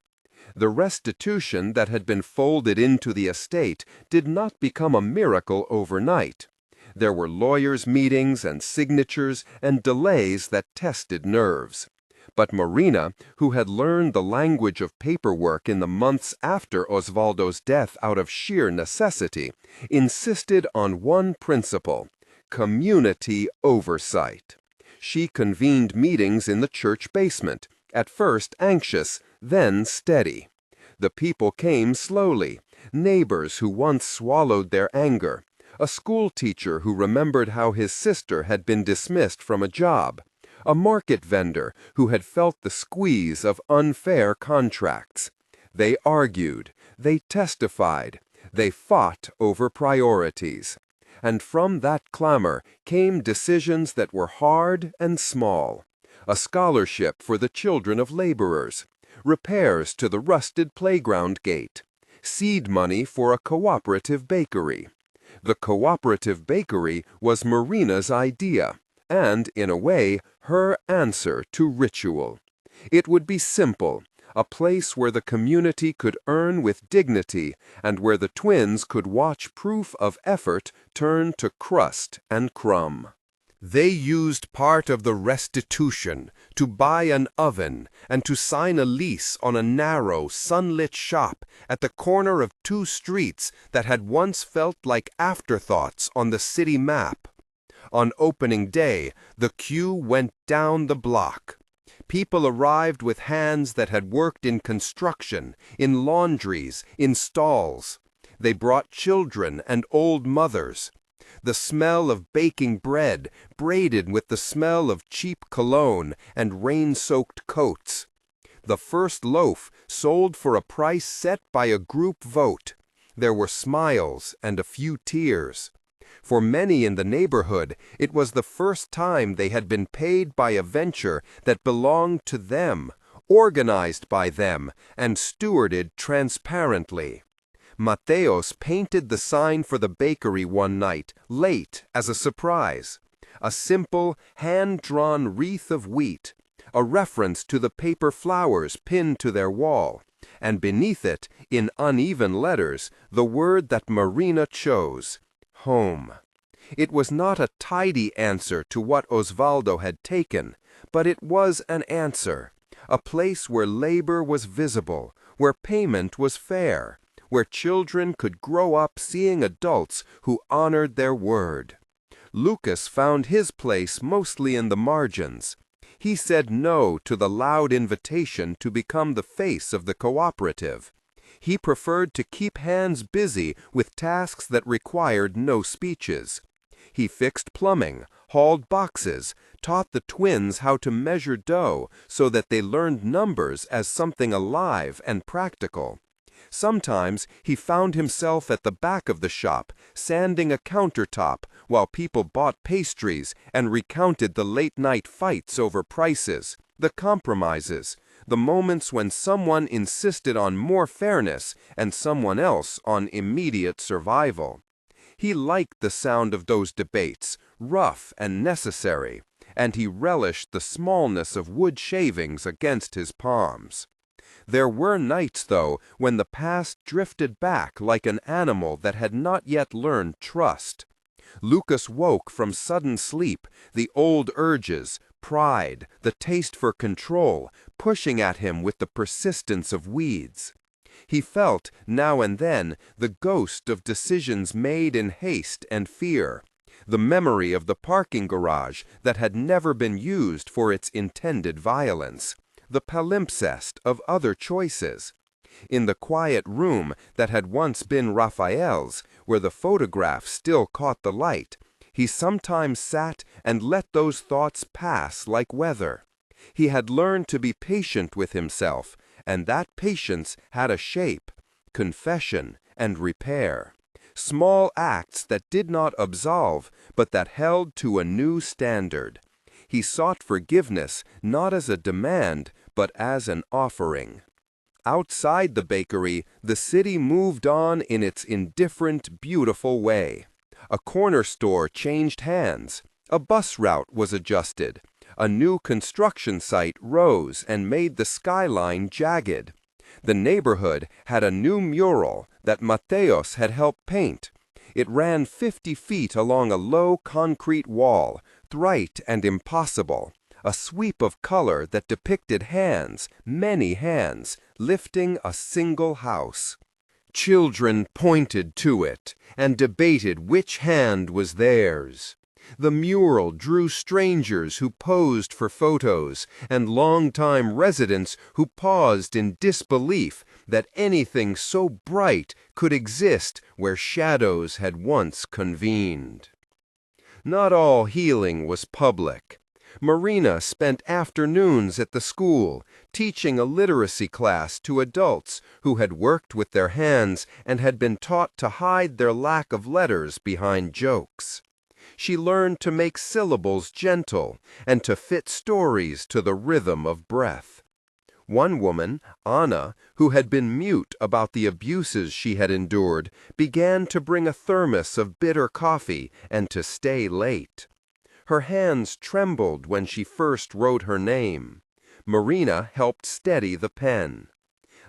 The restitution that had been folded into the estate did not become a miracle overnight. There were lawyers' meetings and signatures and delays that tested nerves. But Marina, who had learned the language of paperwork in the months after Osvaldo's death out of sheer necessity, insisted on one principle: community oversight. She convened meetings in the church basement, at first anxious, then steady. The people came slowly, neighbors who once swallowed their anger, a school teacher who remembered how his sister had been dismissed from a job, a market vendor who had felt the squeeze of unfair contracts. They argued, they testified, they fought over priorities. And from that clamor came decisions that were hard and small. A scholarship for the children of laborers, repairs to the rusted playground gate, seed money for a cooperative bakery. The cooperative bakery was Marina's idea, and, in a way, her answer to ritual. It would be simple, a place where the community could earn with dignity and where the twins could watch proof of effort turn to crust and crumb. They used part of the restitution to buy an oven and to sign a lease on a narrow, sunlit shop at the corner of two streets that had once felt like afterthoughts on the city map. On opening day, the queue went down the block. People arrived with hands that had worked in construction, in laundries, in stalls. They brought children and old mothers. The smell of baking bread braided with the smell of cheap cologne and rain-soaked coats. The first loaf sold for a price set by a group vote. There were smiles and a few tears. For many in the neighborhood, it was the first time they had been paid by a venture that belonged to them, organized by them, and stewarded transparently. Mateos painted the sign for the bakery one night, late, as a surprise. A simple, hand-drawn wreath of wheat, a reference to the paper flowers pinned to their wall, and beneath it, in uneven letters, the word that Marina chose: home. It was not a tidy answer to what Osvaldo had taken, but it was an answer, a place where labor was visible, where payment was fair, where children could grow up seeing adults who honored their word. Lucas found his place mostly in the margins. He said no to the loud invitation to become the face of the cooperative. He preferred to keep hands busy with tasks that required no speeches. He fixed plumbing, hauled boxes, taught the twins how to measure dough so that they learned numbers as something alive and practical. Sometimes he found himself at the back of the shop, sanding a countertop while people bought pastries and recounted the late-night fights over prices, the compromises, the moments when someone insisted on more fairness and someone else on immediate survival. He liked the sound of those debates, rough and necessary, and he relished the smallness of wood shavings against his palms. There were nights, though, when the past drifted back like an animal that had not yet learned trust. Lucas woke from sudden sleep, the old urges, pride, the taste for control, pushing at him with the persistence of weeds. He felt, now and then, the ghost of decisions made in haste and fear, the memory of the parking garage that had never been used for its intended violence, the palimpsest of other choices. In the quiet room that had once been Raphael's, where the photograph still caught the light, he sometimes sat and let those thoughts pass like weather. He had learned to be patient with himself, and that patience had a shape: confession and repair. Small acts that did not absolve, but that held to a new standard. He sought forgiveness not as a demand, but as an offering. Outside the bakery, the city moved on in its indifferent, beautiful way. A corner store changed hands. A bus route was adjusted. A new construction site rose and made the skyline jagged. The neighborhood had a new mural that Mateos had helped paint. It ran 50 feet along a low concrete wall, thrice and impossible, a sweep of color that depicted hands, many hands, lifting a single house. Children pointed to it and debated which hand was theirs. The mural drew strangers who posed for photos and long-time residents who paused in disbelief that anything so bright could exist where shadows had once convened. Not all healing was public. Marina spent afternoons at the school, teaching a literacy class to adults who had worked with their hands and had been taught to hide their lack of letters behind jokes. She learned to make syllables gentle and to fit stories to the rhythm of breath. One woman, Anna, who had been mute about the abuses she had endured, began to bring a thermos of bitter coffee and to stay late. Her hands trembled when she first wrote her name. Marina helped steady the pen.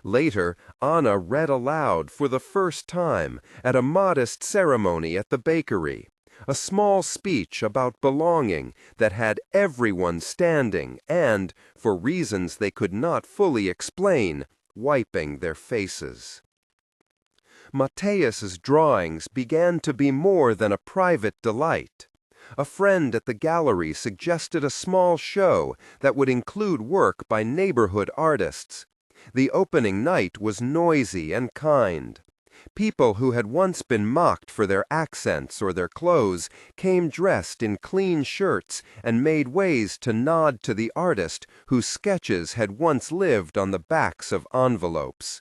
Later, Anna read aloud for the first time at a modest ceremony at the bakery, a small speech about belonging that had everyone standing and, for reasons they could not fully explain, wiping their faces. Mateus's drawings began to be more than a private delight. A friend at the gallery suggested a small show that would include work by neighborhood artists. The opening night was noisy and kind. People who had once been mocked for their accents or their clothes came dressed in clean shirts and made ways to nod to the artist whose sketches had once lived on the backs of envelopes.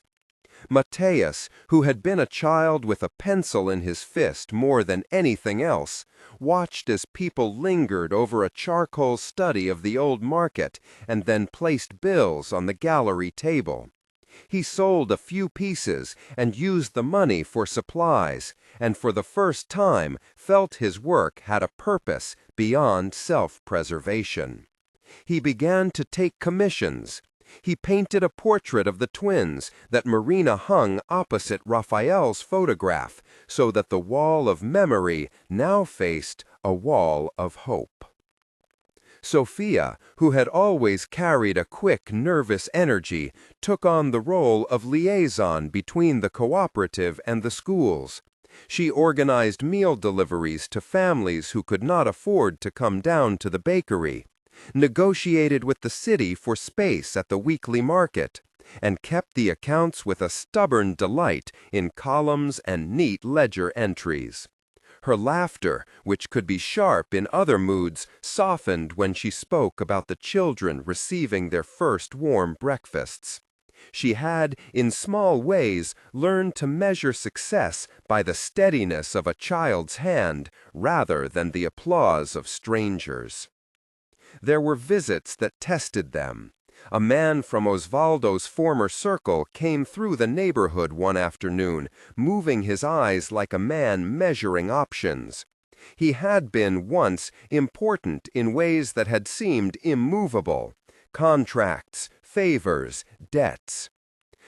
Mateus, who had been a child with a pencil in his fist more than anything else, watched as people lingered over a charcoal study of the old market and then placed bills on the gallery table. He sold a few pieces and used the money for supplies, and for the first time felt his work had a purpose beyond self-preservation. He began to take commissions. He painted a portrait of the twins that Marina hung opposite Raphael's photograph, so that the wall of memory now faced a wall of hope. Sophia, who had always carried a quick, nervous energy, took on the role of liaison between the cooperative and the schools. She organized meal deliveries to families who could not afford to come down to the bakery, negotiated with the city for space at the weekly market, and kept the accounts with a stubborn delight in columns and neat ledger entries. Her laughter, which could be sharp in other moods, softened when she spoke about the children receiving their first warm breakfasts. She had, in small ways, learned to measure success by the steadiness of a child's hand rather than the applause of strangers. There were visits that tested them. A man from Osvaldo's former circle came through the neighborhood one afternoon, moving his eyes like a man measuring options. He had been once important in ways that had seemed immovable: contracts, favors, debts.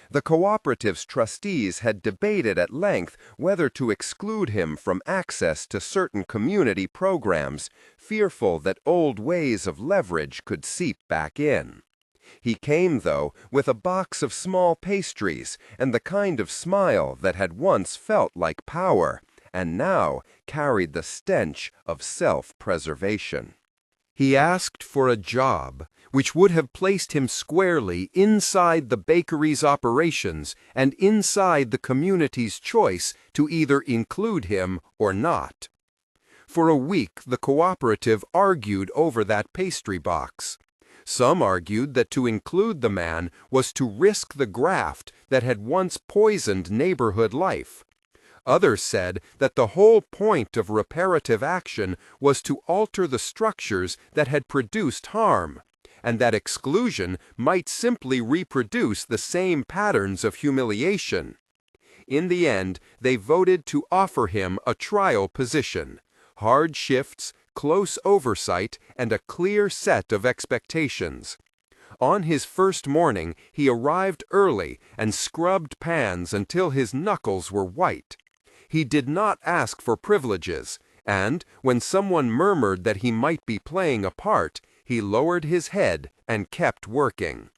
The cooperative's trustees had debated at length whether to exclude him from access to certain community programs, fearful that old ways of leverage could seep back in. He came, though, with a box of small pastries and the kind of smile that had once felt like power, and now carried the stench of self-preservation. He asked for a job, which would have placed him squarely inside the bakery's operations and inside the community's choice to either include him or not. For a week, the cooperative argued over that pastry box. Some argued that to include the man was to risk the graft that had once poisoned neighborhood life. Others said that the whole point of reparative action was to alter the structures that had produced harm, and that exclusion might simply reproduce the same patterns of humiliation. In the end, they voted to offer him a trial position: hard shifts, close oversight, and a clear set of expectations. On his first morning, he arrived early and scrubbed pans until his knuckles were white. He did not ask for privileges, and, when someone murmured that he might be playing a part, he lowered his head and kept working.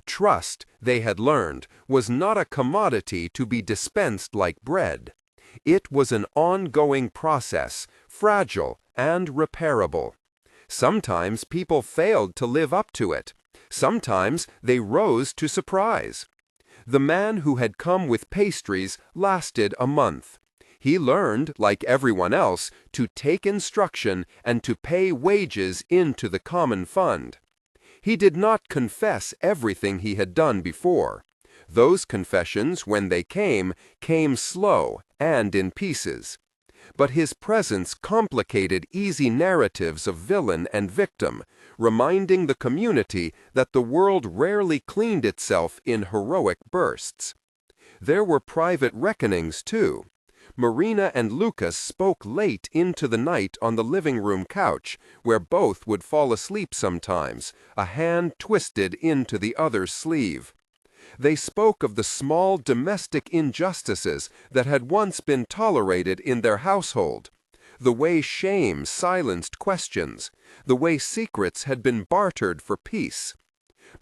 Trust, they had learned, was not a commodity to be dispensed like bread. It was an ongoing process, fragile and repairable. Sometimes people failed to live up to it. Sometimes they rose to surprise. The man who had come with pastries lasted a month. He learned, like everyone else, to take instruction and to pay wages into the common fund. He did not confess everything he had done before. Those confessions, when they came slow and in pieces. But his presence complicated easy narratives of villain and victim, reminding the community that the world rarely cleaned itself in heroic bursts. There were private reckonings, too. Marina and Lucas spoke late into the night on the living room couch, where both would fall asleep sometimes, a hand twisted into the other's sleeve. They spoke of the small domestic injustices that had once been tolerated in their household, the way shame silenced questions, the way secrets had been bartered for peace.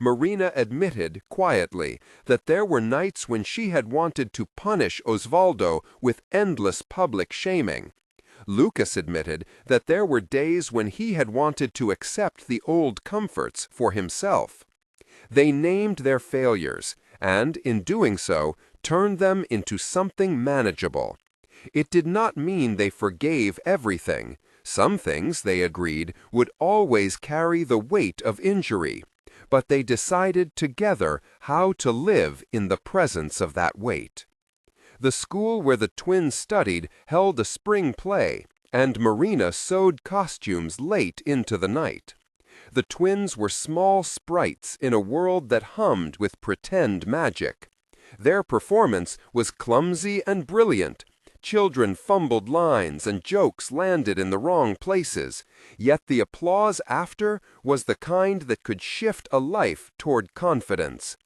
Marina admitted, quietly, that there were nights when she had wanted to punish Osvaldo with endless public shaming. Lucas admitted that there were days when he had wanted to accept the old comforts for himself. They named their failures, and, in doing so, turned them into something manageable. It did not mean they forgave everything. Some things, they agreed, would always carry the weight of injury. But they decided together how to live in the presence of that weight. The school where the twins studied held a spring play, and Marina sewed costumes late into the night. The twins were small sprites in a world that hummed with pretend magic. Their performance was clumsy and brilliant. Children fumbled lines and jokes landed in the wrong places, yet the applause after was the kind that could shift a life toward confidence.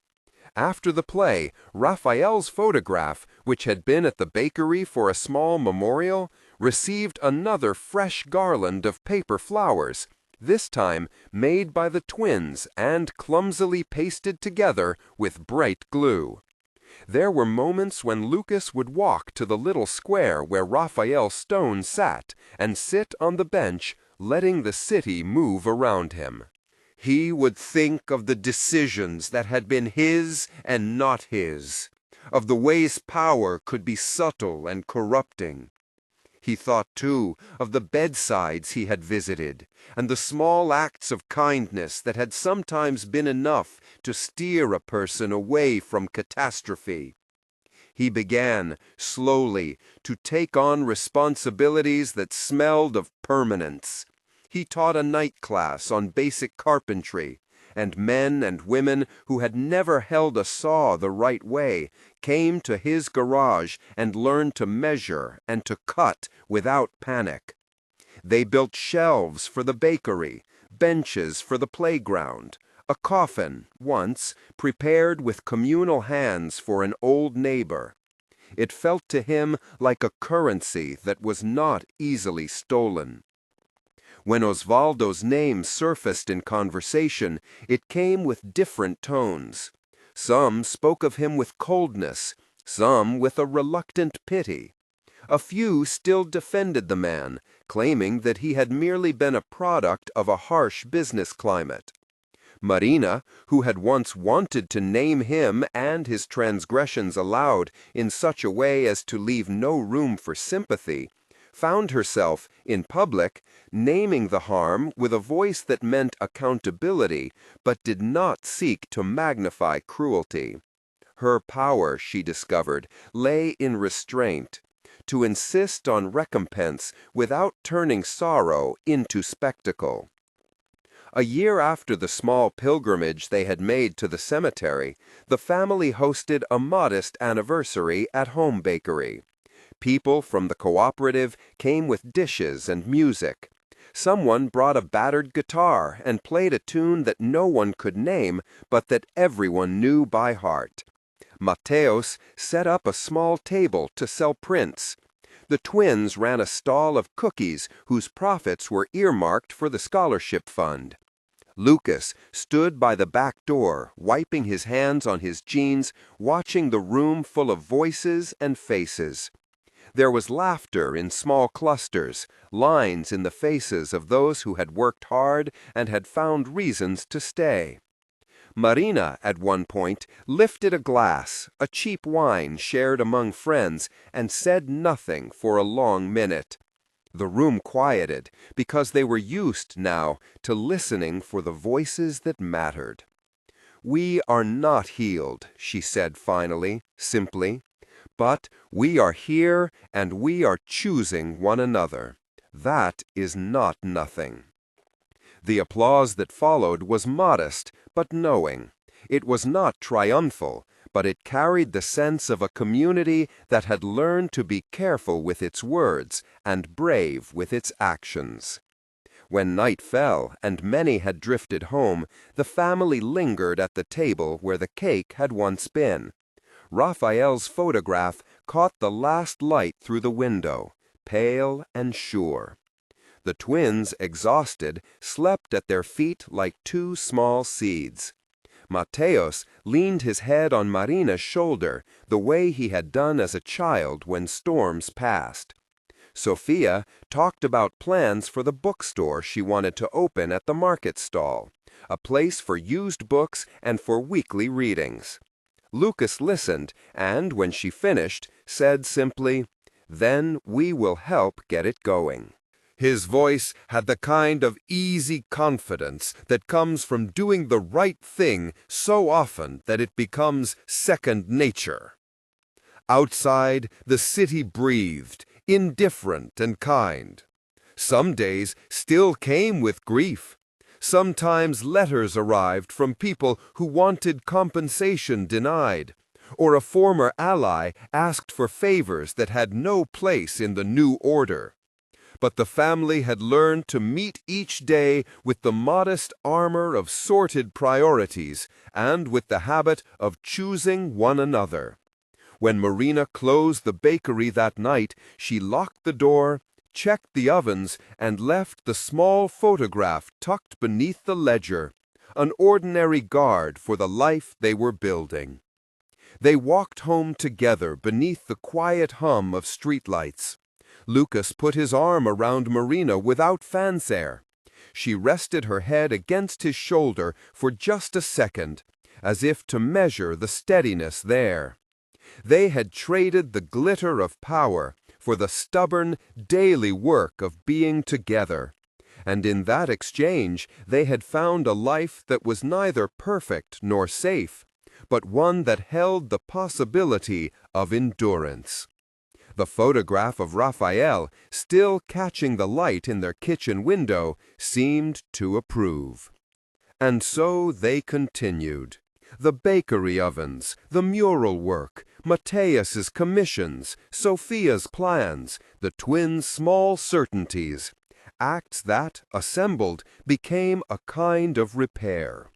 After the play, Raphael's photograph, which had been at the bakery for a small memorial, received another fresh garland of paper flowers, this time made by the twins and clumsily pasted together with bright glue. There were moments when Lucas would walk to the little square where Raphael Stone sat and sit on the bench, letting the city move around him. He would think of the decisions that had been his and not his, of the ways power could be subtle and corrupting. He thought, too, of the bedsides he had visited, and the small acts of kindness that had sometimes been enough to steer a person away from catastrophe. He began, slowly, to take on responsibilities that smelled of permanence. He taught a night class on basic carpentry, and men and women who had never held a saw the right way came to his garage and learned to measure and to cut without panic. They built shelves for the bakery, benches for the playground, a coffin, once, prepared with communal hands for an old neighbor. It felt to him like a currency that was not easily stolen. When Osvaldo's name surfaced in conversation, it came with different tones. Some spoke of him with coldness, some with a reluctant pity. A few still defended the man, claiming that he had merely been a product of a harsh business climate. Marina, who had once wanted to name him and his transgressions aloud in such a way as to leave no room for sympathy, found herself, in public, naming the harm with a voice that meant accountability, but did not seek to magnify cruelty. Her power, she discovered, lay in restraint, to insist on recompense without turning sorrow into spectacle. A year after the small pilgrimage they had made to the cemetery, the family hosted a modest anniversary at home bakery. People from the cooperative came with dishes and music. Someone brought a battered guitar and played a tune that no one could name, but that everyone knew by heart. Mateos set up a small table to sell prints. The twins ran a stall of cookies whose profits were earmarked for the scholarship fund. Lucas stood by the back door, wiping his hands on his jeans, watching the room full of voices and faces. There was laughter in small clusters, lines in the faces of those who had worked hard and had found reasons to stay. Marina, at one point, lifted a glass, a cheap wine shared among friends, and said nothing for a long minute. The room quieted, because they were used now to listening for the voices that mattered. "We are not healed," she said finally, simply. "But we are here and we are choosing one another. That is not nothing." The applause that followed was modest, but knowing. It was not triumphal, but it carried the sense of a community that had learned to be careful with its words and brave with its actions. When night fell and many had drifted home, the family lingered at the table where the cake had once been. Raphael's photograph caught the last light through the window, pale and sure. The twins, exhausted, slept at their feet like two small seeds. Mateos leaned his head on Marina's shoulder, the way he had done as a child when storms passed. Sophia talked about plans for the bookstore she wanted to open at the market stall, a place for used books and for weekly readings. Lucas listened and, when she finished, said simply, "Then we will help get it going." His voice had the kind of easy confidence that comes from doing the right thing so often that it becomes second nature. Outside, the city breathed, indifferent and kind. Some days still came with grief. Sometimes letters arrived from people who wanted compensation denied, or a former ally asked for favors that had no place in the new order. But the family had learned to meet each day with the modest armor of sorted priorities and with the habit of choosing one another. When Marina closed the bakery that night, she locked the door, checked the ovens, and left the small photograph tucked beneath the ledger, an ordinary guard for the life they were building. They walked home together beneath the quiet hum of streetlights. Lucas put his arm around Marina without fanfare. She rested her head against his shoulder for just a second, as if to measure the steadiness there. They had traded the glitter of power for the stubborn, daily work of being together, and in that exchange they had found a life that was neither perfect nor safe, but one that held the possibility of endurance. The photograph of Raphael, still catching the light in their kitchen window, seemed to approve. And so they continued. The bakery ovens, the mural work, Mateus's commissions, Sophia's plans, the twins' small certainties, acts that, assembled, became a kind of repair.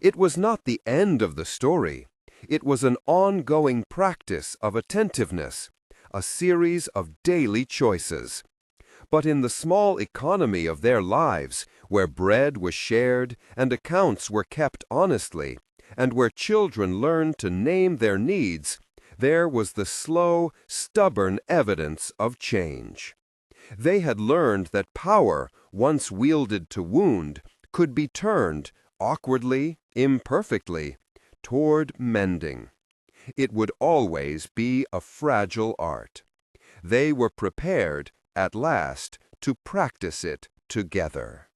It was not the end of the story. It was an ongoing practice of attentiveness, a series of daily choices. But in the small economy of their lives, where bread was shared and accounts were kept honestly, and where children learned to name their needs, there was the slow, stubborn evidence of change. They had learned that power, once wielded to wound, could be turned, awkwardly, imperfectly, toward mending. It would always be a fragile art. They were prepared, at last, to practice it together.